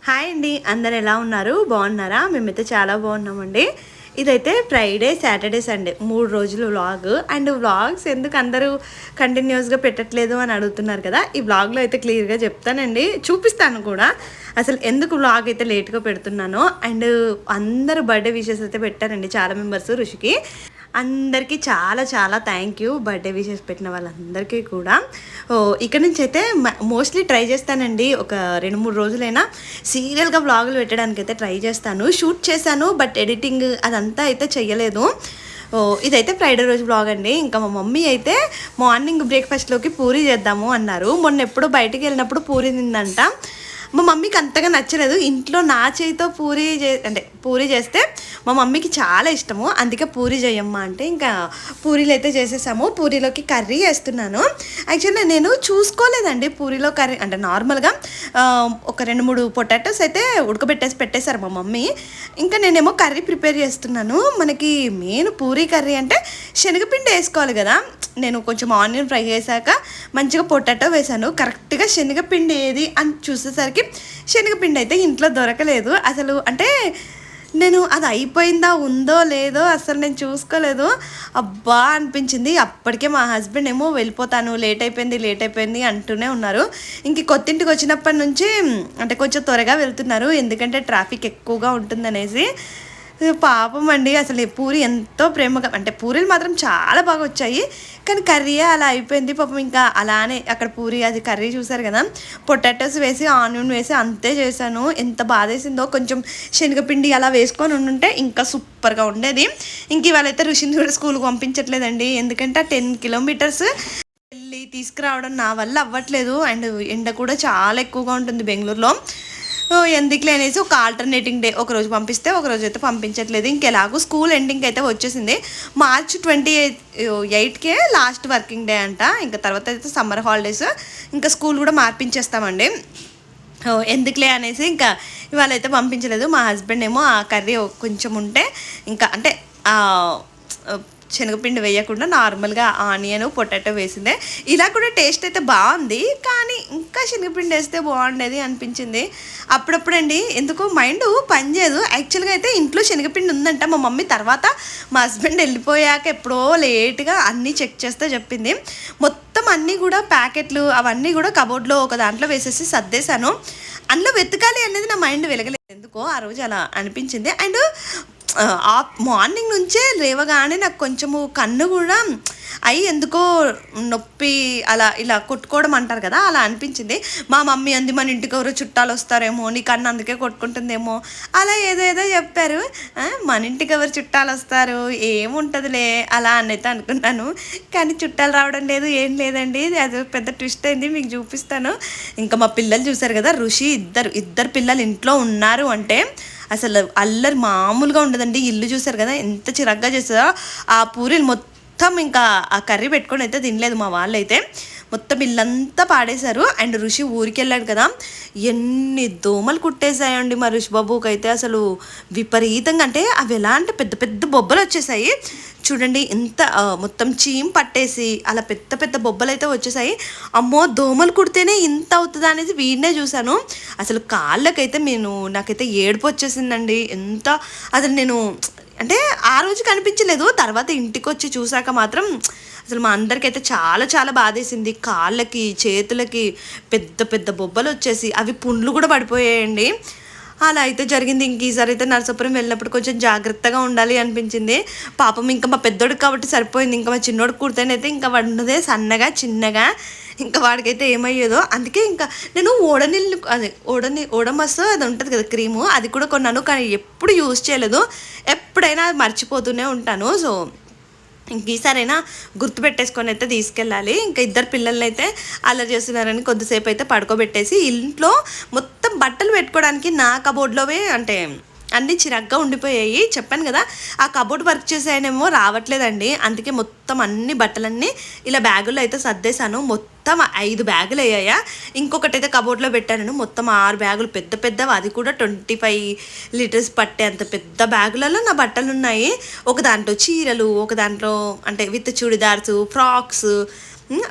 Hi అండి, అందరు ఎలా ఉన్నారు? బాగున్నారా? మేమైతే చాలా బాగున్నామండి. ఇదైతే ఫ్రైడే, సాటర్డే, సండే 3 రోజులు వ్లాగ్. అండ్ వ్లాగ్స్ ఎందుకు అందరూ కంటిన్యూస్గా పెట్టట్లేదు అని అడుగుతున్నారు కదా. ఈ వ్లాగ్లో అయితే క్లియర్గా చెప్తానండి, చూపిస్తాను కూడా అసలు ఎందుకు వ్లాగ్ అయితే లేట్గా పెడుతున్నానో. అండ్ అందరూ బర్త్డే విషెస్ అయితే పెట్టారండి చాలా మెంబర్స్ రుషికి. అందరికీ చాలా చాలా థ్యాంక్ యూ, బర్త్డే విషెస్ పెట్టిన వాళ్ళందరికీ కూడా. ఇక్కడ నుంచి అయితే మోస్ట్లీ ట్రై చేస్తానండి, ఒక 2-3 రోజులైనా సీరియల్గా వ్లాగులు పెట్టడానికి అయితే ట్రై చేస్తాను. షూట్ చేశాను, బట్ ఎడిటింగ్ అదంతా అయితే చెయ్యలేదు. ఇదైతే ఫ్రైడే రోజు వ్లాగ్ అండి. ఇంకా మా మమ్మీ అయితే మార్నింగ్ బ్రేక్ఫాస్ట్లోకి పూరీ చేద్దాము అన్నారు. మొన్న ఎప్పుడో బయటికి వెళ్ళినప్పుడు పూరీ తిందంట. మా మమ్మీకి అంతగా నచ్చలేదు. ఇంట్లో నా చేతితో పూరీ చేస్తే మా మమ్మీకి చాలా ఇష్టము, అందుకే పూరీ చేయమ్మా అంటే ఇంకా పూరీలు అయితే చేసేసాము. పూరీలోకి కర్రీ వేస్తున్నాను. యాక్చువల్లీ నేను చూసుకోలేదండి పూరీలో కర్రీ అంటే నార్మల్గా ఒక 2-3 పొటాటోస్ అయితే పెట్టేశారు మా మమ్మీ. ఇంకా నేనేమో కర్రీ ప్రిపేర్ చేస్తున్నాను. మనకి మెయిన్ పూరీ కర్రీ అంటే శనగపిండి వేసుకోవాలి కదా. నేను కొంచెం ఆనియన్ ఫ్రై చేశాక మంచిగా పొటాటో వేసాను. కరెక్ట్గా శనగపిండి ఏది అని చూసేసరికి శనగపిండి అయితే ఇంట్లో దొరకలేదు అసలు. అంటే నేను అది అయిపోయిందా ఉందో లేదో అసలు నేను చూసుకోలేదు. అబ్బా అనిపించింది. అప్పటికే మా హస్బెండ్ ఏమో వెళ్ళిపోతాను, లేట్ అయిపోయింది అంటూనే ఉన్నారు. ఇంక కొత్తింటికి వచ్చినప్పటి నుంచి అంటే కొంచెం త్వరగా వెళ్తున్నారు, ఎందుకంటే ట్రాఫిక్ ఎక్కువగా ఉంటుందనేసి. పాపం అండి, అసలు పూరి ఎంతో ప్రేమగా అంటే పూరీలు మాత్రం చాలా బాగా వచ్చాయి, కానీ కర్రీ అలా అయిపోయింది పాపం. ఇంకా అలానే అక్కడ పూరి అది కర్రీ చూసారు కదా, పొటాటోస్ వేసి ఆనియన్ వేసి అంతే చేశాను. ఎంత బాధేసిందో. కొంచెం శనగపిండి అలా వేసుకొని ఉండుంటే ఇంకా సూపర్గా ఉండేది. ఇంక ఇవాళైతే రుషిని కూడా స్కూల్కి పంపించట్లేదండి, ఎందుకంటే 10 కిలోమీటర్స్ వెళ్ళి తీసుకురావడం నా వల్ల అవ్వట్లేదు. అండ్ ఎండ కూడా చాలా ఎక్కువగా ఉంటుంది బెంగళూరులో. ఎందుకులే అనేసి ఒక ఆల్టర్నేటింగ్ డే, ఒకరోజు పంపిస్తే ఒకరోజు అయితే పంపించట్లేదు. ఇంకెలాగో స్కూల్ ఎండింగ్ అయితే వచ్చేసింది. మార్చ్ 28కే లాస్ట్ వర్కింగ్ డే అంట. ఇంకా తర్వాత అయితే సమ్మర్ హాలిడేస్, ఇంకా స్కూల్ కూడా మార్పించేస్తామండి. ఎందుకులే అనేసి ఇంకా ఇవాళ అయితే పంపించలేదు. మా హస్బెండ్ ఏమో ఆ కర్రీ కొంచెం ఉంటే ఇంకా అంటే శనగపిండి వేయకుండా నార్మల్గా ఆనియన్ పొటాటో వేసిందే. ఇలా కూడా టేస్ట్ అయితే బాగుంది, కానీ ఇంకా శనగపిండి వేస్తే బాగుండేది అనిపించింది. అప్పుడప్పుడండి ఎందుకో మైండ్ పనిచేయదు. యాక్చువల్గా అయితే ఇంట్లో శనగపిండి ఉందంట మా మమ్మీ. తర్వాత మా హస్బెండ్ వెళ్ళిపోయాక ఎప్పుడో లేట్గా అన్నీ చెక్ చేస్తే చెప్పింది. మొత్తం అన్నీ కూడా ప్యాకెట్లు అవన్నీ కూడా కబోర్డ్లో ఒక దాంట్లో వేసేసి సర్దేశాను. అందులో వెతకాలి అనేది నా మైండ్ వెలగలేదు ఎందుకో ఆ రోజు అలా అనిపించింది. అండ్ మార్నింగ్ నుంచే లేవగానే నాకు కొంచెము కన్ను కూడా ఎందుకో నొప్పి అలా ఇలా కొట్టుకోవడం అంటారు కదా, అలా అనిపించింది. మా మమ్మీ అంది మన ఇంటికి ఎవరో చుట్టాలు వస్తారేమో, నీ కన్ను అందుకే కొట్టుకుంటుందేమో అలా ఏదో చెప్పారు. మన ఇంటికి ఎవరు చుట్టాలు వస్తారు, ఏముంటుందిలే అలా అయితే అనుకున్నాను. కానీ చుట్టాలు రావడం లేదు, ఏం లేదండి. అది పెద్ద ట్విస్ట్ అయింది, మీకు చూపిస్తాను. ఇంకా మా పిల్లలు చూసారు కదా, రుషి ఇద్దరు పిల్లలు ఇంట్లో ఉన్నారు అంటే అసలు అల్లరి మామూలుగా ఉండదండి. ఇల్లు చూసారు కదా ఎంత చిరగ్గా చేస్తారో. ఆ పూరీలు మొత్తం ఇంకా ఆ కర్రీ పెట్టుకొని అయితే తినలేదు మా వాళ్ళు అయితే. మొత్తం ఇల్లంతా పాడేశారు. అండ్ రుషి ఊరికి వెళ్ళాడు కదా, ఎన్ని దోమలు కుట్టేశాయండి మా రుషి బాబుకి అయితే. అసలు విపరీతంగా, అంటే అవి ఎలా అంటే పెద్ద పెద్ద బొబ్బలు వచ్చేసాయి చూడండి. ఎంత మొత్తం చీమ్ పట్టేసి అలా పెద్ద పెద్ద బొబ్బలు అయితే వచ్చేసాయి. అమ్మో, దోమలు కుడితేనే ఇంత అవుతుందా అనేది వీడినే చూశాను. అసలు కాళ్ళకైతే నాకైతే ఏడుపు వచ్చేసిందండి. ఎంత అసలు నేను అంటే ఆ రోజు కనిపించలేదు, తర్వాత ఇంటికి వచ్చి చూసాక మాత్రం అసలు మా అందరికైతే చాలా చాలా బాధేసింది. కాళ్ళకి చేతులకి పెద్ద పెద్ద బొబ్బలు వచ్చేసి అవి పుండ్లు కూడా పడిపోయాయండి. అలా అయితే జరిగింది. ఇంక ఈసారి అయితే నరసాపురం వెళ్ళినప్పుడు కొంచెం జాగ్రత్తగా ఉండాలి అనిపించింది. పాపం ఇంకా మా పెద్దోడికి కాబట్టి సరిపోయింది. ఇంకా మా చిన్నోడికి కుడితేనైతే ఇంకా వండదే సన్నగా చిన్నగా, ఇంకా వాడికైతే ఏమయ్యేదో. అందుకే ఇంకా నేను ఓడమస్ అది ఉంటుంది కదా క్రీము, అది కూడా కొన్నాను, కానీ ఎప్పుడు యూజ్ చేయలేదు. ఎప్పుడైనా అది మర్చిపోతూనే ఉంటాను. సో ఇంక ఈసారైనా గుర్తుపెట్టేసుకొని అయితే తీసుకెళ్ళాలి. ఇంకా ఇద్దరు పిల్లల్ని అయితే అల్లరి చేస్తున్నారని కొద్దిసేపు అయితే పడుకోబెట్టేసి ఇంట్లో మొత్తం బట్టలు పెట్టుకోవడానికి నా కబోర్డ్లోవే అంటే అన్నీ చిరగ్గా ఉండిపోయాయి. చెప్పాను కదా, ఆ కబోర్డ్ వర్క్ చేసాయనేమో రావట్లేదండి. అందుకే మొత్తం అన్ని బట్టలన్నీ ఇలా బ్యాగుల్లో అయితే సర్దేశాను. మొత్తం 5 బ్యాగులు అయ్యాయా. ఇంకొకటి అయితే కబోర్డ్లో పెట్టాను. మొత్తం 6 బ్యాగులు పెద్ద పెద్దవి, అది కూడా 25 లీటర్స్ పట్టే అంత పెద్ద బ్యాగులలో నా బట్టలు ఉన్నాయి. ఒక దాంట్లో చీరలు, ఒక దాంట్లో అంటే విత్ చుడిదార్స్, ఫ్రాక్స్,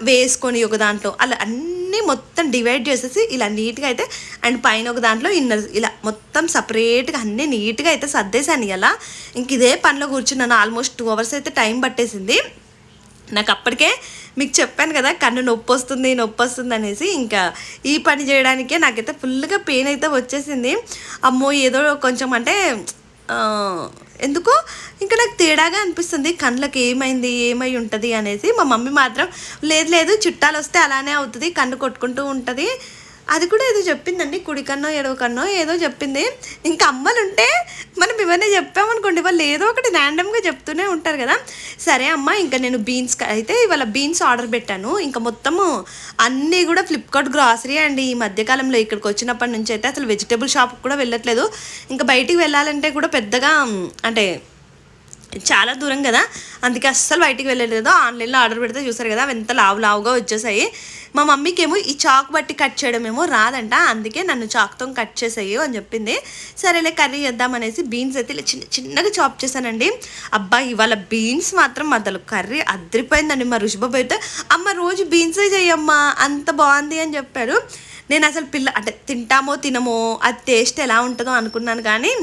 వేసుకొని ఒక దాంట్లో అలా అన్నీ మొత్తం డివైడ్ చేసేసి ఇలా నీట్గా అయితే అండ్ పైన ఒక దాంట్లో ఇన్నర్ ఇలా మొత్తం సపరేట్గా అన్నీ నీట్గా అయితే సర్దేశాను. ఇలా ఇంక ఇదే పనిలో కూర్చున్నాను. ఆల్మోస్ట్ 2 hours అయితే టైం పట్టేసింది నాకు. అప్పటికే మీకు చెప్పాను కదా కన్ను నొప్పి వస్తుంది అనేసి, ఇంకా ఈ పని చేయడానికే నాకైతే ఫుల్గా పెయిన్ అయితే వచ్చేసింది. అమ్మో ఏదో కొంచెం అంటే ఎందుకో ఇంకా నాకు తేడాగా అనిపిస్తుంది, కళ్ళకి ఏమై ఉంటుంది అనేసి. మా మమ్మీ మాత్రం లేదు చుట్టాలు వస్తే అలానే అవుతుంది, కన్ను కొట్టుకుంటూ ఉంటుంది. అది కూడా ఏదో చెప్పిందండి, కుడి కన్నో ఎడవ కన్నో ఏదో చెప్పింది. ఇంకా అమ్మలు ఉంటే మనం ఇవన్నీ చెప్పామనుకోండి, వాళ్ళు ఏదో ఒకటి ర్యాండమ్గా చెప్తూనే ఉంటారు కదా. సరే అమ్మ, ఇంకా నేను అయితే ఇవాళ బీన్స్ ఆర్డర్ పెట్టాను. ఇంకా మొత్తము అన్నీ కూడా ఫ్లిప్కార్ట్ గ్రాసరీ అండి. ఈ మధ్యకాలంలో ఇక్కడికి వచ్చినప్పటి నుంచి అయితే అసలు వెజిటేబుల్ షాప్కి కూడా వెళ్ళట్లేదు. ఇంకా బయటికి వెళ్ళాలంటే కూడా పెద్దగా అంటే చాలా దూరం కదా, అందుకే అస్సలు బయటికి వెళ్ళలేదు. ఆన్లైన్లో ఆర్డర్ పెడితే చూసారు కదా ఎంత లావుగా వచ్చేసాయి. మా మమ్మీకి ఏమో ఈ చాక్ బట్టి కట్ చేయడం ఏమో రాదంట, అందుకే నన్ను చాక్తో కట్ చేసాయి అని చెప్పింది. సరేలే కర్రీ చేద్దామనేసి బీన్స్ అయితే ఇలా చిన్నగా చాప్ చేశానండి. అబ్బా ఇవాళ బీన్స్ మాత్రం అసలు కర్రీ అదిరిపోయిందండి. మా రుషిబాబు అయితే అమ్మ రోజు బీన్సే చేయమ్మా అంత బాగుంది అని చెప్పారు. నేను అసలు అంటే తింటామో తినమో అది టేస్ట్ ఎలా ఉంటుందో అనుకున్నాను, కానీ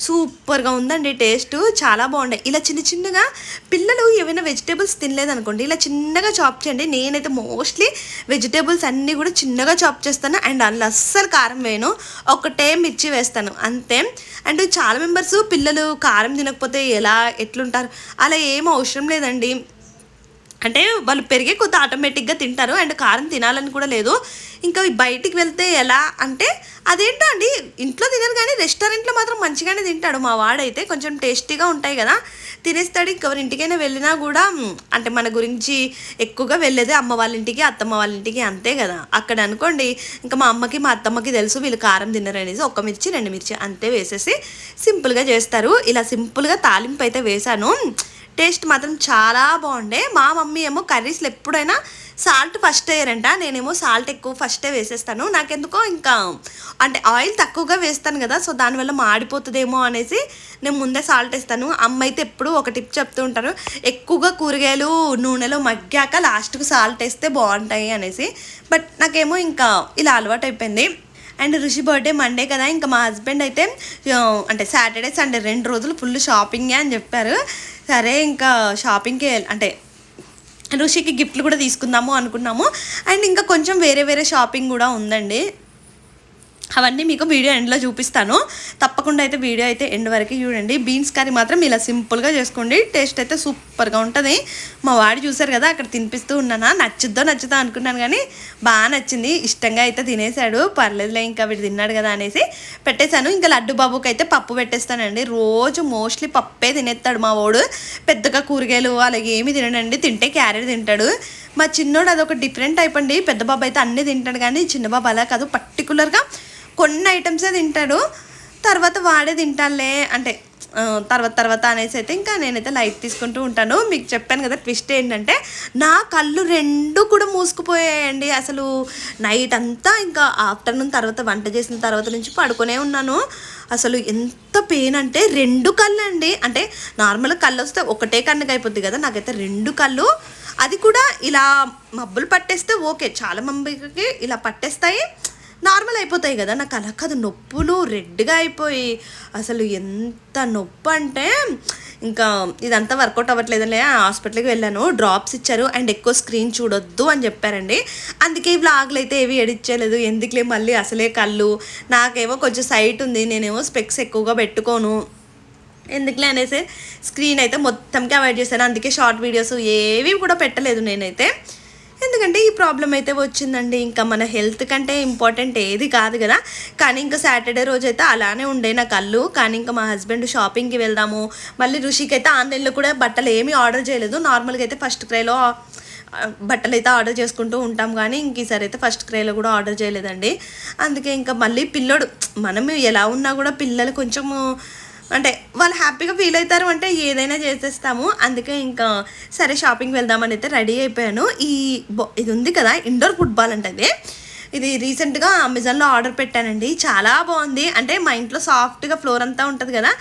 సూపర్గా ఉందండి. టేస్ట్ చాలా బాగుంటాయి. ఇలా చిన్నగా పిల్లలు ఏమైనా వెజిటేబుల్స్ తినలేదనుకోండి, ఇలా చిన్నగా చాప్ చేయండి. నేనైతే మోస్ట్లీ వెజిటేబుల్స్ అన్నీ కూడా చిన్నగా చాప్ చేస్తాను అండ్ అందులో అస్సలు కారం వేయను, ఒకటే మిర్చి వేస్తాను అంతే. అండ్ చాలా మెంబర్స్ పిల్లలు కారం తినకపోతే ఎట్లుంటారు, అలా ఏం అవసరం లేదండి. అంటే వాళ్ళు పెరిగే కొద్ది ఆటోమేటిక్గా తింటారు అండ్ కారం తినాలని కూడా లేదు. ఇంకా బయటికి వెళ్తే ఎలా అంటే అదేంటో అండి, ఇంట్లో తినరు కానీ రెస్టారెంట్లో మాత్రం మంచిగానే తింటాడు మా వాడైతే. కొంచెం టేస్టీగా ఉంటాయి కదా, తినేస్తాడు. ఇంకెవరి ఇంటికైనా వెళ్ళినా కూడా అంటే మన గురించి ఎక్కువగా వెళ్ళేదే అమ్మ వాళ్ళ ఇంటికి అత్తమ్మ వాళ్ళ ఇంటికి, అంతే కదా. అక్కడ అనుకోండి ఇంకా మా అమ్మకి మా అత్తమ్మకి తెలుసు వీళ్ళు కారం తినరు అనేసి, 1 మిర్చి 2 మిర్చి అంతే వేసేసి సింపుల్గా చేస్తారు. ఇలా సింపుల్గా తాలింపు అయితే వేశాను. టేస్ట్ మాత్రం చాలా బాగుండే. మా మమ్మీ ఏమో కర్రీస్లో ఎప్పుడైనా సాల్ట్ ఫస్ట్ వేయరంట, నేనేమో సాల్ట్ ఎక్కువ ఫస్టే వేసేస్తాను. నాకెందుకో ఇంకా అంటే ఆయిల్ తక్కువగా వేస్తాను కదా, సో దానివల్ల మాడిపోతుందేమో అనేసి నేను ముందే సాల్ట్ వేస్తాను. అమ్మ అయితే ఎప్పుడు ఒక టిప్ చెప్తూ ఉంటారు, ఎక్కువగా కూరగాయలు నూనెలో మగ్గాక లాస్ట్కు సాల్ట్ వేస్తే బాగుంటాయి అనేసి. బట్ నాకేమో ఇంకా ఇలా అలవాటు అయిపోయింది. అండ్ రుషి బర్త్డే మండే కదా, ఇంకా మా హస్బెండ్ అయితే అంటే సాటర్డే సండే 2 రోజులు ఫుల్ షాపింగే అని చెప్పారు. సరే ఇంకా షాపింగ్కి అంటే రుషికి గిఫ్ట్లు కూడా తీసుకుందాము అనుకున్నాము. అండ్ ఇంకా కొంచెం వేరే షాపింగ్ కూడా ఉందండి, అవన్నీ మీకు వీడియో ఎండ్లో చూపిస్తాను. తప్పకుండా అయితే వీడియో అయితే ఎండ్ వరకు చూడండి. బీన్స్ కర్రీ మాత్రం ఇలా సింపుల్గా చేసుకోండి, టేస్ట్ అయితే సూపర్గా ఉంటుంది. మా వాడు చూసారు కదా అక్కడ తినిపిస్తూ ఉన్నానా, నచ్చుద్దో అనుకున్నాను కానీ బాగా నచ్చింది, ఇష్టంగా అయితే తినేసాడు. పర్లేదులే ఇంకా వీడు తిన్నాడు కదా అనేసి పెట్టేశాను. ఇంకా లడ్డు బాబుకి అయితే పప్పు పెట్టేస్తానండి. రోజు మోస్ట్లీ పప్పే తినేస్తాడు మా వాడు, పెద్దగా కూరగాయలు అలాగే ఏమి తినడండి. తింటే క్యారెట్ తింటాడు. మా చిన్నోడు అదొక డిఫరెంట్ టైప్ అండి. పెద్ద బాబు అయితే అన్నీ తింటాడు కానీ చిన్న బాబు అలా కాదు, పర్టికులర్గా కొన్ని ఐటమ్సే తింటాడు. తర్వాత వాడే తింటాలే అంటే తర్వాత అనేసి అయితే ఇంకా నేనైతే లైట్ తీసుకుంటూ ఉంటాను. మీకు చెప్పాను కదా ట్విస్ట్ ఏంటంటే నా కళ్ళు 2 కూడా మూసుకుపోయాయండి. అసలు నైట్ అంతా ఇంకా ఆఫ్టర్నూన్ తర్వాత వంట చేసిన తర్వాత నుంచి పడుకునే ఉన్నాను. అసలు ఎంత పెయిన్ అంటే 2 కళ్ళు అండి. అంటే నార్మల్ కళ్ళు వస్తే ఒకటే కన్నుకి అయిపోద్ది కదా, నాకైతే 2 కళ్ళు. అది కూడా ఇలా మబ్బులు పట్టేస్తే ఓకే, చాలా మందికి ఇలా పట్టేస్తాయి నార్మల్ అయిపోతాయి కదా, నాకు అలా కాదు, నొప్పులు రెడ్గా అయిపోయి అసలు ఎంత నొప్పి అంటే ఇంకా ఇదంతా వర్కౌట్ అవ్వట్లేదులే హాస్పిటల్కి వెళ్ళాను. డ్రాప్స్ ఇచ్చారు అండ్ ఎక్కువ స్క్రీన్ చూడొద్దు అని చెప్పారండి. అందుకే ఈ వ్లాగ్లు అయితే ఏవి ఎడిట్ చేయలేదు. ఎందుకులే మళ్ళీ అసలే కళ్ళు, నాకేమో కొంచెం సైట్ ఉంది, నేనేమో స్పెక్స్ ఎక్కువగా పెట్టుకోను, ఎందుకులే అనేసి స్క్రీన్ అయితే మొత్తంకి అవాయిడ్ చేశాను. అందుకే షార్ట్ వీడియోస్ ఏవి కూడా పెట్టలేదు నేనైతే, ఎందుకంటే ఈ ప్రాబ్లం అయితే వచ్చిందండి. ఇంకా మన హెల్త్ కంటే ఇంపార్టెంట్ ఏది కాదు కదా. కానీ ఇంకా సాటర్డే రోజు అయితే అలానే ఉండే నా కళ్ళు. కానీ ఇంకా మా హస్బెండ్ షాపింగ్కి వెళ్దాము, మళ్ళీ రుషికి అయితే ఆన్లైన్లో కూడా బట్టలు ఏమీ ఆర్డర్ చేయలేదు. నార్మల్గా అయితే ఫస్ట్ క్రైలో బట్టలు అయితే ఆర్డర్ చేసుకుంటూ ఉంటాం, కానీ ఇంక ఈసారి అయితే ఫస్ట్ క్రైలో కూడా ఆర్డర్ చేయలేదండి. అందుకే ఇంకా మళ్ళీ పిల్లోడు, మనం ఎలా ఉన్నా కూడా పిల్లలు కొంచెము అంటే వాళ్ళు హ్యాపీగా ఫీల్ అవుతారు అంటే ఏదైనా చేసేస్తాము. అందుకే ఇంకా సరే షాపింగ్ వెళ్దామని అయితే రెడీ అయిపోయాను. ఇది ఉంది కదా ఇండోర్ ఫుట్బాల్ అంటే, ఇది రీసెంట్గా అమెజాన్లో ఆర్డర్ పెట్టానండి. చాలా బాగుంది. అంటే మా ఇంట్లో సాఫ్ట్గా ఫ్లోర్ అంతా ఉంటుంది కదా,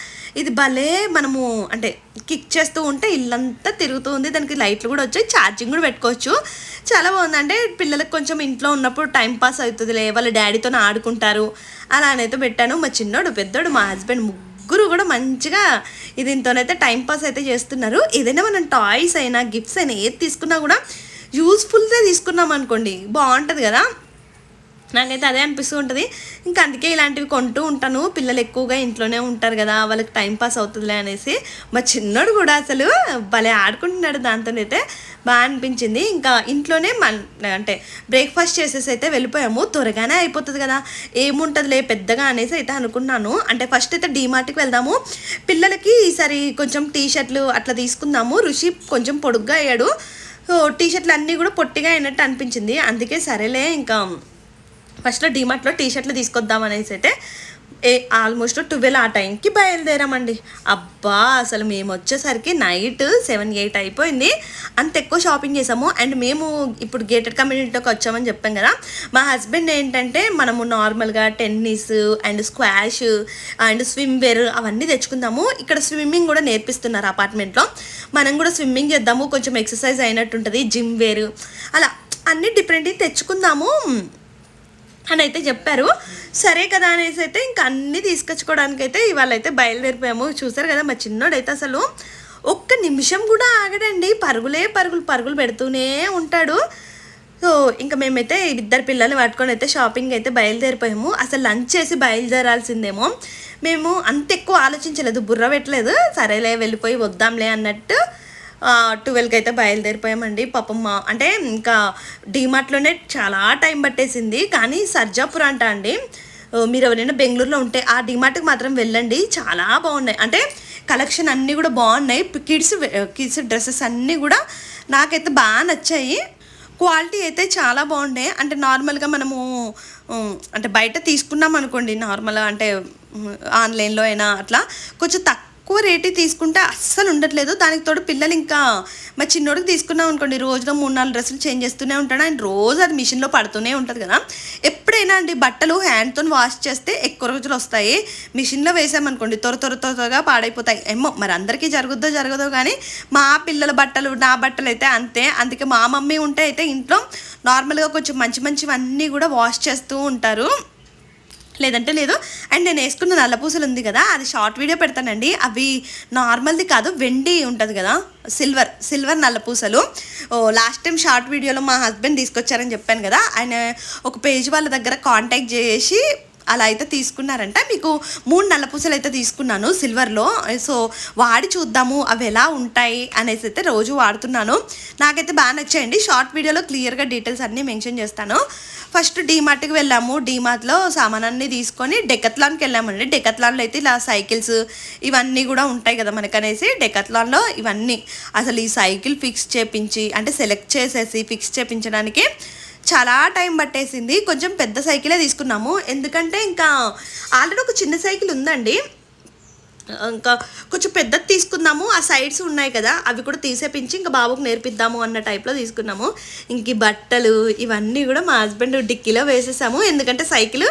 ఇది భలే మనము అంటే కిక్ చేస్తూ ఉంటే ఇల్లంతా తిరుగుతూ ఉంది. దానికి లైట్లు కూడా వచ్చాయి, ఛార్జింగ్ కూడా పెట్టుకోవచ్చు. చాలా బాగుంది. అంటే పిల్లలకు కొంచెం ఇంట్లో ఉన్నప్పుడు టైం పాస్ అవుతుందిలే, వాళ్ళ డాడీతో ఆడుకుంటారు అలా అనైతే పెట్టాను. మా చిన్నోడు, పెద్దోడు, మా హస్బెండ్ ముగ్గురు కూడా మంచిగా దీంతోనైతే టైం పాస్ అయితే చేస్తున్నారు. ఏదైనా మనం టాయ్స్ అయినా గిఫ్ట్స్ అయినా ఏది తీసుకున్నా కూడా యూస్ఫుల్గా తీసుకున్నాం అనుకోండి బాగుంటుంది కదా. నాకైతే అదే అనిపిస్తూ ఉంటుంది. ఇంకా అందుకే ఇలాంటివి కొంటూ ఉంటాను. పిల్లలు ఎక్కువగా ఇంట్లోనే ఉంటారు కదా, వాళ్ళకి టైం పాస్ అవుతుందిలే అనేసి. మా చిన్నోడు కూడా అసలు భలే ఆడుకుంటున్నాడు దాంతోనైతే, బాగా అనిపించింది. ఇంకా ఇంట్లోనే అంటే బ్రేక్ఫాస్ట్ చేసేసి అయితే వెళ్ళిపోయాము. త్వరగానే అయిపోతుంది కదా, ఏముంటుందిలే పెద్దగా అనేసి అయితే అనుకున్నాను. అంటే ఫస్ట్ అయితే డీమార్ట్కి వెళ్దాము, పిల్లలకి ఈసారి కొంచెం టీ షర్ట్లు అట్లా తీసుకుందాము. ఋషి కొంచెం పొడుగ్గా అయ్యాడు, టీ షర్ట్లు అన్నీ కూడా పొట్టిగా అయినట్టు అనిపించింది. అందుకే సరేలే ఇంకా ఫస్ట్లో డీమార్ట్లో టీ షర్ట్లు తీసుకొద్దాం అనేసి అయితే ఆల్మోస్ట్ 12 ఆ టైంకి బయలుదేరామండి. అబ్బా అసలు మేము వచ్చేసరికి నైట్ 7-8 అయిపోయింది. అంత ఎక్కువ షాపింగ్ చేసాము. అండ్ మేము ఇప్పుడు గేటెడ్ కమ్యూనిటీలోకి వచ్చామని చెప్పాం కదా, మా హస్బెండ్ ఏంటంటే మనము నార్మల్గా tennis and squash and swimwear అవన్నీ తెచ్చుకుందాము. ఇక్కడ స్విమ్మింగ్ కూడా నేర్పిస్తున్నారు అపార్ట్మెంట్లో, మనం కూడా స్విమ్మింగ్ చేద్దాము, కొంచెం ఎక్సర్సైజ్ అయినట్టు ఉంటుంది. జిమ్ వేర్ అలా అన్నీ డిఫరెంట్ తెచ్చుకుందాము అని అయితే చెప్పారు. సరే కదా అనేసి అయితే ఇంకా అన్నీ తీసుకొచ్చుకోవడానికి అయితే ఇవాళ అయితే బయలుదేరిపోయాము. చూసారు కదా మా చిన్నోడైతే అసలు ఒక్క నిమిషం కూడా ఆగడండి, పరుగులు పెడుతూనే ఉంటాడు. సో ఇంకా మేమైతే 2 పిల్లల్ని పట్టుకొని అయితే షాపింగ్ అయితే బయలుదేరిపోయాము. అసలు లంచ్ చేసి బయలుదేరాల్సిందేమో, మేము అంత ఎక్కువ ఆలోచించలేదు, బుర్ర పెట్టలేదు, సరేలే వెళ్ళిపోయి వద్దాంలే అన్నట్టు 12కి అయితే బయలుదేరిపోయామండి. పాపం అంటే ఇంకా డీమార్ట్లోనే చాలా టైం పట్టేసింది. కానీ సర్జాపూర్ అంట అండి, మీరు ఎవరైనా బెంగళూరులో ఉంటే ఆ డీమార్ట్కి మాత్రం వెళ్ళండి, చాలా బాగున్నాయి. అంటే కలెక్షన్ అన్నీ కూడా బాగున్నాయి. కిడ్స్ డ్రెస్సెస్ అన్నీ కూడా నాకైతే బాగా నచ్చాయి. క్వాలిటీ అయితే చాలా బాగున్నాయి. అంటే నార్మల్గా మనము అంటే బయట తీసుకున్నాం అనుకోండి, నార్మల్గా అంటే ఆన్లైన్లో అయినా అట్లా కొంచెం తక్కువ రేటు తీసుకుంటే అస్సలు ఉండట్లేదు. దానికి తోడు పిల్లలు ఇంకా మా చిన్నోడికి తీసుకున్నాం అనుకోండి, రోజులో 3-4 డ్రెస్సులు చేంజ్ చేస్తూనే ఉంటాడు. అండ్ రోజు అది మిషన్లో పడుతూనే ఉంటుంది కదా. ఎప్పుడైనా అండి బట్టలు హ్యాండ్తో వాష్ చేస్తే ఎక్కువ రోజులు వస్తాయి, మిషన్లో వేసామనుకోండి త్వరగా పాడైపోతాయి. ఏమో మరి అందరికీ జరగదో కానీ మా పిల్లల బట్టలు, నా బట్టలు అయితే అంతే. అందుకే మా మమ్మీ ఉంటే అయితే ఇంట్లో నార్మల్గా కొంచెం మంచివన్నీ కూడా వాష్ చేస్తూ ఉంటారు, లేదంటే లేదు. అండ్ నేను వేసుకున్న నల్లపూసలు ఉంది కదా, అది షార్ట్ వీడియో పెడతానండి. అవి నార్మల్ది కాదు, వెండి ఉంటుంది కదా, సిల్వర్ నల్లపూసలు. లాస్ట్ టైం షార్ట్ వీడియోలో మా హస్బెండ్ తీసుకొచ్చారని చెప్పాను కదా, ఆయన ఒక పేజ్ వాళ్ళ దగ్గర కాంటాక్ట్ చేసి అలా అయితే తీసుకున్నారంట. మీకు 3 నల్లపూసలు అయితే తీసుకున్నాను సిల్వర్లో. సో వాడి చూద్దాము అవి ఎలా ఉంటాయి అనేసి అయితే రోజు వాడుతున్నాను. నాకైతే బాగా నచ్చాయండి. షార్ట్ వీడియోలో క్లియర్గా డీటెయిల్స్ అన్నీ మెన్షన్ చేస్తాను. ఫస్ట్ డీమార్ట్కి వెళ్ళాము. డీమార్ట్లో సామానాన్ని తీసుకొని డెకత్లాన్కి వెళ్ళామండి. డెకత్లాన్లో అయితే ఇలా సైకిల్స్ ఇవన్నీ కూడా ఉంటాయి కదా మనకనేసి డెకత్లాన్లో ఇవన్నీ అసలు ఈ సైకిల్ ఫిక్స్ చేపించి అంటే సెలెక్ట్ చేసేసి ఫిక్స్ చేపించడానికి చాలా టైం పట్టేసింది. కొంచెం పెద్ద సైకిలే తీసుకున్నాము, ఎందుకంటే ఇంకా ఆల్రెడీ ఒక చిన్న సైకిల్ ఉందండి, ఇంకా కొంచెం పెద్దది తీసుకుందాము. ఆ సైడ్స్ ఉన్నాయి కదా అవి కూడా తీసేపించి ఇంకా బాబుకు నేర్పిద్దాము అన్న టైప్లో తీసుకున్నాము. ఇంక బట్టలు ఇవన్నీ కూడా మా హస్బెండ్ డిక్కీలో వేసేసాము, ఎందుకంటే సైకిల్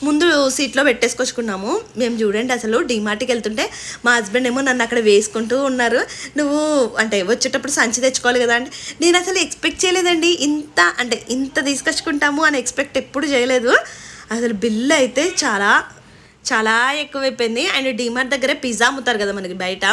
ముందు సీట్లో పెట్టేసుకొచ్చుకున్నాము. మేము చూడండి అసలు డీమార్ట్కి వెళ్తుంటే మా హస్బెండ్ ఏమో నన్ను అక్కడ వేసుకుంటూ ఉన్నారు. నువ్వు అంటే వచ్చేటప్పుడు సంచి తెచ్చుకోవాలి కదా అంటే, నేను అసలు ఎక్స్పెక్ట్ చేయలేదండి ఇంత తీసుకొచ్చుకుంటాము అని ఎక్స్పెక్ట్ ఎప్పుడు చేయలేదు. అసలు బిల్ అయితే చాలా ఎక్కువైపోయింది. అండ్ డీమార్ట్ దగ్గర పిజ్జా అమ్ముతారు కదా మనకి బయట,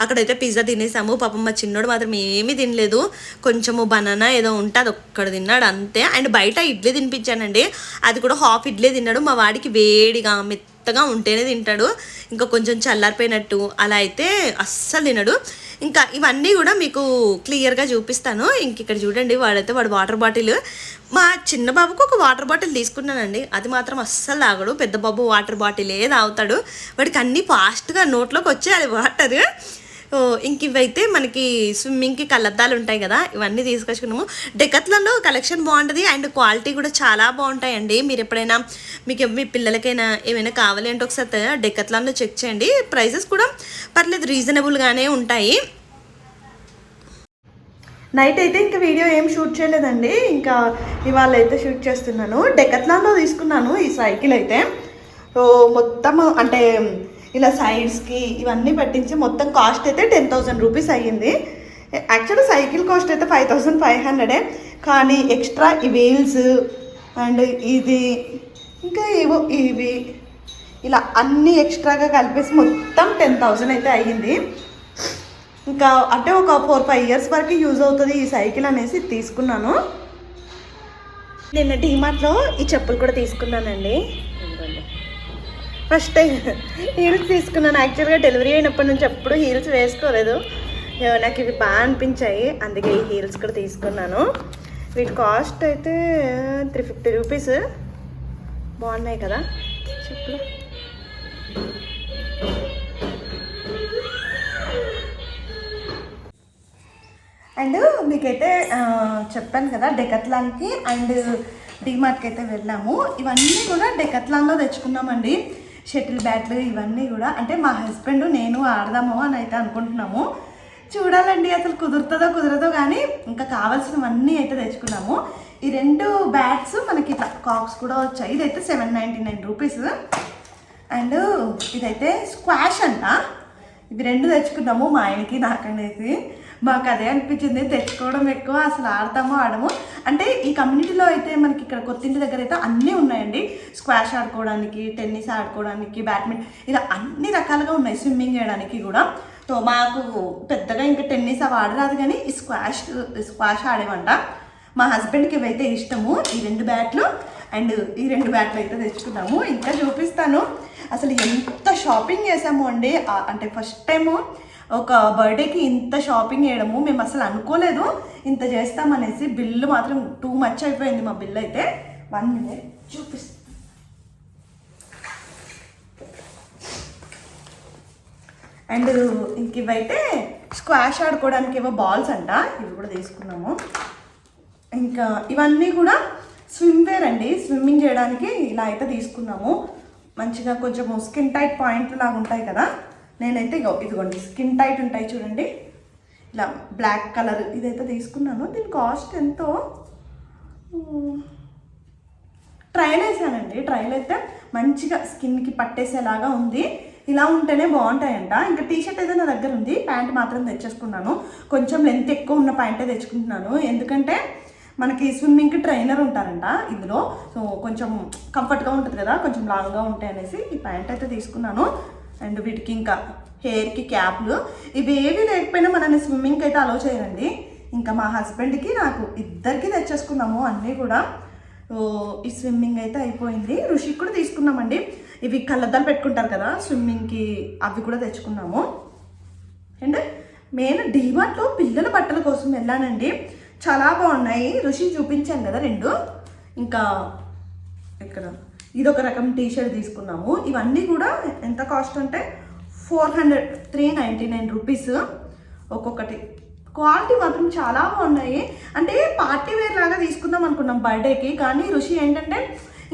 అక్కడైతే పిజ్జా తినేసాము. పాపం మా చిన్నోడు మాత్రం ఏమీ తినలేదు, కొంచెము బనానా ఏదో ఉంటే అది ఒక్కడ తిన్నాడు అంతే. అండ్ బయట ఇడ్లీ తినిపించానండి, అది కూడా హాఫ్ ఇడ్లీ తిన్నాడు. మా వాడికి వేడిగా మెత్తగా ఉంటేనే తింటాడు, ఇంకా కొంచెం చల్లారిపోయినట్టు అలా అయితే అస్సలు తినడు. ఇంకా ఇవన్నీ కూడా మీకు క్లియర్గా చూపిస్తాను. ఇంక ఇక్కడ చూడండి, వాడు వాటర్ బాటిల్, మా చిన్న బాబుకు ఒక వాటర్ బాటిల్ తీసుకున్నానండి, అది మాత్రం అస్సలు తాగడు. పెద్ద బాబు వాటర్ బాటిలే తాగుతాడు, వాడికి అన్నీ ఫాస్ట్గా నోట్లోకి వచ్చేయాలి వాటర్. ఇంక ఇవైతే మనకి స్విమ్మింగ్కి కళ్ళద్దాలు ఉంటాయి కదా, ఇవన్నీ తీసుకొచ్చుకున్నాము. డెకత్లాన్లో కలెక్షన్ బాగుంటుంది అండ్ క్వాలిటీ కూడా చాలా బాగుంటాయండి. మీరు ఎప్పుడైనా మీ పిల్లలకైనా ఏమైనా కావాలి అంటే ఒకసారి డెకత్లాన్లో చెక్ చేయండి. ప్రైసెస్ కూడా పర్లేదు రీజనబుల్గానే ఉంటాయి. నైట్ అయితే ఇంకా వీడియో ఏం షూట్ చేయలేదండి, ఇంకా ఇవాళ అయితే షూట్ చేస్తున్నాను. డెకత్లాన్లో తీసుకున్నాను ఈ సైకిల్ అయితే. సో మొత్తం అంటే ఇలా సైడ్స్కి ఇవన్నీ పెట్టించి మొత్తం కాస్ట్ అయితే 10,000 రూపీస్ అయ్యింది. యాక్చువల్గా సైకిల్ కాస్ట్ అయితే 5,500, కానీ ఎక్స్ట్రా ఈ వీల్స్ అండ్ ఇది ఇంకా ఏవో ఇవి ఇలా అన్నీ ఎక్స్ట్రాగా కలిపేసి మొత్తం 10,000 అయితే అయ్యింది. ఇంకా అంటే ఒక 4-5 ఇయర్స్ వరకు యూజ్ అవుతుంది ఈ సైకిల్ అనేసి తీసుకున్నాను. నిన్న డీమార్ట్లో ఈ చెప్పులు కూడా తీసుకున్నానండి. ఫస్ట్ టైం హీల్స్ తీసుకున్నాను. యాక్చువల్గా డెలివరీ అయినప్పటి నుంచి ఎప్పుడు హీల్స్ వేసుకోలేదు, నాకు ఇవి బాగా అనిపించాయి, అందుకే ఈ హీల్స్ కూడా తీసుకున్నాను. వీటి కాస్ట్ అయితే 350 రూపీస్. బాగున్నాయి కదా చెప్పులు. అండ్ మీకైతే చెప్పాను కదా డెకత్లాన్కి అండ్ డీమార్ట్కి అయితే వెళ్ళాము. ఇవన్నీ కూడా డెకత్లాన్లో తెచ్చుకున్నామండి. షటిల్ బ్యాట్లు ఇవన్నీ కూడా అంటే మా హస్బెండ్ నేను ఆడదాము అని అయితే అనుకుంటున్నాము. చూడాలండి అసలు కుదురుతుందో కుదరదో, కానీ ఇంకా కావాల్సినవన్నీ అయితే తెచ్చుకున్నాము. ఈ 2 బ్యాట్స్ మనకి ఇట్లా కాక్స్ కూడా వచ్చాయి. ఇదైతే 799 రూపీస్. అండ్ ఇదైతే స్క్వాష్ అంట. ఇవి 2 తెచ్చుకున్నాము మా ఆయనకి నాకనేసి. మాకు అదే అనిపించింది, తెచ్చుకోవడం ఎక్కువ, అసలు ఆడతామో ఆడము. అంటే ఈ కమ్యూనిటీలో అయితే మనకి ఇక్కడ కొత్తింటి దగ్గర అయితే అన్నీ ఉన్నాయండి. స్క్వాష్ ఆడుకోవడానికి, టెన్నిస్ ఆడుకోవడానికి, బ్యాడ్మింటన్, ఇలా అన్ని రకాలుగా ఉన్నాయి. స్విమ్మింగ్ చేయడానికి కూడా. సో మాకు పెద్దగా ఇంకా టెన్నిస్ అవి ఆడరాదు, కానీ ఈ స్క్వాష్ ఆడేమంట. మా హస్బెండ్కి ఇవైతే ఇష్టము. ఈ 2 బ్యాట్లు అండ్ ఈ 2 బ్యాట్లు అయితే తెచ్చుకున్నాము. ఇంకా చూపిస్తాను. అసలు ఎంత షాపింగ్ చేసాము అండి. అంటే ఫస్ట్ టైము ఒక బర్త్డేకి ఇంత షాపింగ్ చేయడము మేము అసలు అనుకోలేదు, ఇంత చేస్తామనేసి. బిల్లు మాత్రం టూ మచ్ అయిపోయింది మా బిల్ అయితే. 1 మినిట్ చూపిస్తాను. అండ్ ఇంక ఇవైతే స్క్వాష్ ఆడుకోవడానికి ఏవో బాల్స్ అంట, ఇవి కూడా తీసుకున్నాము. ఇంకా ఇవన్నీ కూడా స్విమ్వేర్ అండి, స్విమ్మింగ్ చేయడానికి ఇలా అయితే తీసుకున్నాము. మంచిగా కొంచెం స్కిన్ టైట్ పాయింట్లు లాగా ఉంటాయి కదా. నేనైతే ఇదిగోండి స్కిన్ టైట్ ఉంటాయి చూడండి, ఇలా బ్లాక్ కలర్ ఇదైతే తీసుకున్నాను. దీని కాస్ట్ ఎంతో, ట్రైల్ వేసానండి. ట్రైల్ అయితే మంచిగా స్కిన్కి పట్టేసేలాగా ఉంది. ఇలా ఉంటేనే బాగుంటాయంట. ఇంకా టీషర్ట్ అయితే నా దగ్గర ఉంది, ప్యాంట్ మాత్రం తెచ్చేసుకున్నాను. కొంచెం లెంత్ ఎక్కువ ఉన్న ప్యాంటే తెచ్చుకుంటున్నాను, ఎందుకంటే మనకి స్విమ్మింగ్కి ట్రైనర్ ఉంటారంట ఇందులో. సో కొంచెం కంఫర్ట్గా ఉంటుంది కదా, కొంచెం లాంగ్గా ఉంటాయి అనేసి ఈ ప్యాంట్ అయితే తీసుకున్నాను. అండ్ వీటికి ఇంకా హెయిర్కి క్యాప్లు, ఇవి ఏవి లేకపోయినా మనల్ని స్విమ్మింగ్కి అయితే అలో చేయరండి. ఇంకా మా హస్బెండ్కి నాకు ఇద్దరికి తెచ్చేసుకున్నాము అన్నీ కూడా. ఈ స్విమ్మింగ్ అయితే అయిపోయింది. ఋషికి కూడా తీసుకున్నామండి. ఇవి కళ్ళద్దాలు పెట్టుకుంటారు కదా స్విమ్మింగ్కి, అవి కూడా తెచ్చుకున్నాము. అండ్ మెయిన్ డీమార్ట్లో పిల్లల బట్టల కోసం వెళ్ళానండి. చాలా బాగున్నాయి. ఋషి చూపించాను కదా 2. ఇంకా ఇక్కడ ఇదొక రకం టీషర్ట్ తీసుకున్నాము. ఇవన్నీ కూడా ఎంత కాస్ట్ అంటే 399 రూపీస్ ఒక్కొక్కటి. క్వాలిటీ మాత్రం చాలా బాగున్నాయి. అంటే పార్టీ వేర్ లాగా తీసుకుందాం అనుకున్నాం బర్త్డేకి, కానీ ఋషి ఏంటంటే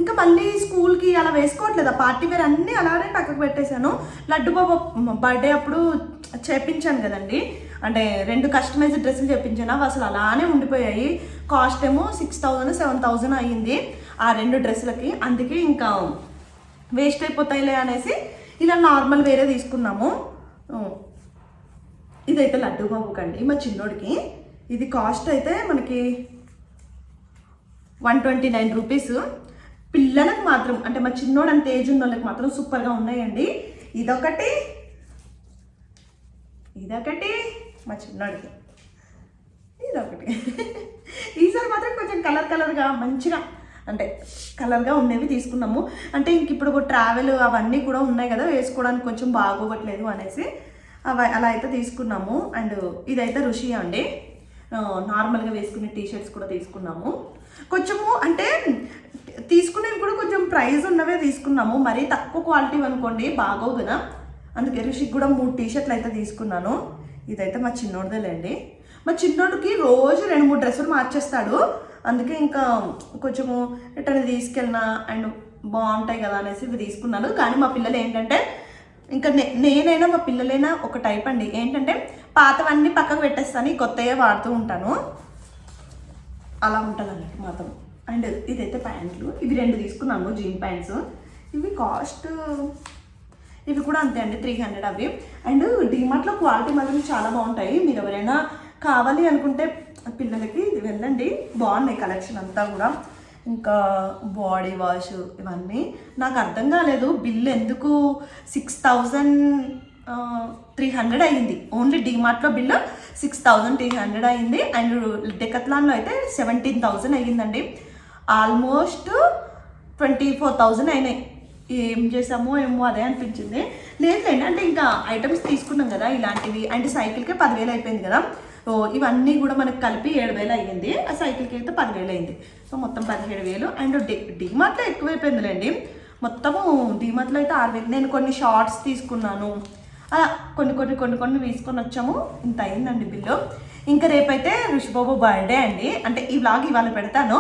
ఇంకా మళ్ళీ స్కూల్కి అలా వేసుకోవట్లేదు. ఆ పార్టీ వేర్ అన్నీ అలానే పక్కకు పెట్టేశాను. లడ్డు బాబు బర్త్డే అప్పుడు చేపించాను కదండి, అంటే 2 కస్టమైజ్డ్ డ్రెస్సులు చేపించాను, అవి అసలు అలానే ఉండిపోయాయి. కాస్ట్ ఏమో 6,000-7,000 అయ్యింది ఆ 2 డ్రెస్సులకి. అందుకే ఇంకా వేస్ట్ అయిపోతాయిలే అనేసి ఇలా నార్మల్ వేరే తీసుకున్నాము. ఇదైతే లడ్డు బాబుకి అండి, మా చిన్నోడికి. ఇది కాస్ట్ అయితే మనకి 129 రూపీస్. పిల్లలకు మాత్రం అంటే మా చిన్నోడు అంత ఏజ్ ఉన్న వాళ్ళకి మాత్రం సూపర్గా ఉన్నాయండి. ఇదొకటి మా చిన్నోడికి, ఇదొకటి. ఈసారి మాత్రం కొంచెం కలర్గా మంచిగా అంటే కలర్గా ఉండేవి తీసుకున్నాము. అంటే ఇంక ఇప్పుడు ట్రావెల్ అవన్నీ కూడా ఉన్నాయి కదా, వేసుకోవడానికి కొంచెం బాగోవట్లేదు అనేసి అలా అయితే తీసుకున్నాము. అండ్ ఇదైతే ఋషి అండి, నార్మల్గా వేసుకునే టీషర్ట్స్ కూడా తీసుకున్నాము. కొంచెము అంటే తీసుకునేవి కూడా కొంచెం ప్రైస్ ఉన్నవే తీసుకున్నాము, మరీ తక్కువ క్వాలిటీ అనుకోండి బాగోవు కదా. అందుకే ఋషికి కూడా 3 టీషర్ట్లు అయితే తీసుకున్నాను. ఇదైతే మా చిన్నోడిదేలేండి. మా చిన్నోడికి రోజు 2-3 డ్రెస్సులు మార్చేస్తాడు, అందుకే ఇంకా కొంచెము ఎట్టని తీసుకెళ్ళినా అండ్ బాగుంటాయి కదా అనేసి ఇవి తీసుకున్నాను. కానీ మా పిల్లలు ఏంటంటే ఇంకా నేనైనా మా పిల్లలైనా ఒక టైప్ అండి, ఏంటంటే పాతవన్నీ పక్కకు పెట్టేస్తాను, ఈ కొత్తవే వాడుతూ ఉంటాను. అలా ఉంటుంది అన్నట్టు మాత్రం. అండ్ ఇదైతే ప్యాంట్లు, ఇవి 2 తీసుకున్నాను జీన్ ప్యాంట్స్. ఇవి కాస్ట్ ఇవి కూడా అంతే అండి, 300 అవి. అండ్ డీమార్ట్లో క్వాలిటీ మాత్రం చాలా బాగుంటాయి. మీరు ఎవరైనా కావాలి అనుకుంటే పిల్లలకి వెళ్ళండి, బాగున్నాయి కలెక్షన్ అంతా కూడా. ఇంకా బాడీ వాష్ ఇవన్నీ నాకు అర్థం కాలేదు, బిల్ ఎందుకు 6300 అయ్యింది. ఓన్లీ డీమార్ట్లో బిల్లు 6300 అయ్యింది. అండ్ డెకత్లాన్లో అయితే 17000 అయ్యిందండి. ఆల్మోస్ట్ 24000 అయినాయి. ఏం చేసామో ఏమో అదే అనిపించింది. లేదండి, అంటే ఇంకా ఐటమ్స్ తీసుకున్నాం కదా ఇలాంటివి. అండ్ సైకిల్కే 10000 అయిపోయింది కదా. సో ఇవన్నీ కూడా మనకు కలిపి 7000 అయ్యింది. ఆ సైకిల్కి అయితే 10000 అయింది. సో మొత్తం 17000. అండ్ డీమార్ట్లో ఎక్కువైపోయిందిలేండి. మొత్తము డీమార్ట్లో అయితే 6000. నేను కొన్ని షార్ట్స్ తీసుకున్నాను, అలా కొన్ని తీసుకొని వచ్చాము. ఇంత అయిందండి బిల్లు. ఇంకా రేపైతే ఋషిబాబు బర్త్డే అండి. అంటే ఈ వ్లాగ్ ఇవాళ పెడతాను.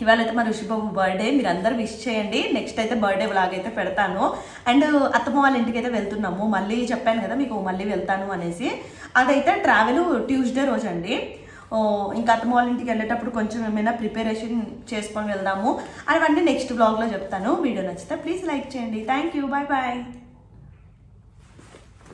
ఇవాళ అయితే మా ఋషిబాబు బర్త్డే, మీరు అందరూ విష్ చేయండి. నెక్స్ట్ అయితే బర్త్డే వ్లాగ్ అయితే పెడతాను. అండ్ అత్తమ్మ వాళ్ళ ఇంటికి అయితే వెళ్తున్నాము. మళ్ళీ చెప్పాను కదా మీకు, మళ్ళీ వెళ్తాను అనేసి. అదైతే ట్రావెల్ ట్యూస్డే రోజు అండి. ఇంకా అత్తమ్మ వాళ్ళ ఇంటికి వెళ్ళేటప్పుడు కొంచెం ఏమైనా ప్రిపరేషన్ చేసుకొని వెళ్దాము. అవన్నీ నెక్స్ట్ వ్లాగ్లో చెప్తాను. వీడియో నచ్చితే ప్లీజ్ లైక్ చేయండి. Thank you, bye bye.